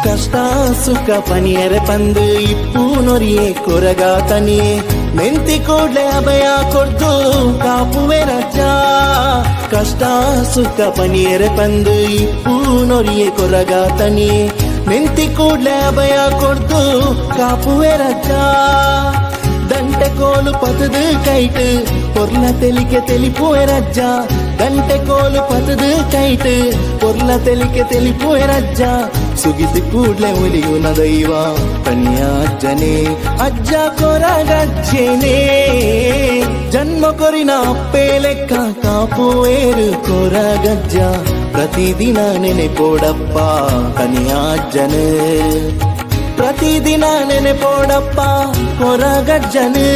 ಕಷ್ಟ ಸುಖ ಪನಿಯರೆ ಪಂದು ಇಪ್ಪು ನೊರಿಯೇ ಕೊರಗ ತನಿಯೇ ಮೆಂತಿ ಕೂಡ್ಲೆ ಅಭಯ ಕೊಡ್ದು ಕಾಪುವೆ ರಜ್ಜ ಕಷ್ಟ ಸುಖ ಪನಿಯರೆ ಪಂದು ಇಪ್ಪು ನೊರಿಯೇ ಕೊರಗ ತನಿಯೇ ಮೆಂತಿ ಕೂಡ್ಲೆ ಅಭಯ ಕೊಡ್ದು ಕಾಪುವೆ ರಜ್ಜ ದಂಟೆ ಕೋಲು ಪತದು ಕೈಟ್ ಪೊರ್ಲ ತೆಲಿಕೆ ತೆಲಿಪುವೆ ರಜ್ಜ ಗಂಟೆ ಕೋಲು ಪತದು ಕೈಟ್ ಪೊರ್ಲ ತೆಲಿಕೆ ತೆಲಿಪುವೆ ರಜ್ಜ ಸುಗಿಸಿ ಕೂಡ್ಲೆ ಒಲಿಯುನ ದೈವ ಪನಿಯ ಅಜ್ಜನೇ ಅಜ್ಜ ಕೊರಗಜ್ಜೆನೇ ಜನ್ಮ ಕೊರಿನ ಅಪ್ಪೆ ಲೆಕ್ಕ ಕಾಪುವೇರು ಕೊರಗಜ್ಜ ಪ್ರತಿದಿನ ನೆನೆಪೋಡಪ್ಪ ಪನಿಯ ಅಜ್ಜನೇ ಪ್ರತಿದಿನ ನೆನೆಪೋಡಪ್ಪ ಕೊರಗಜ್ಜನೇ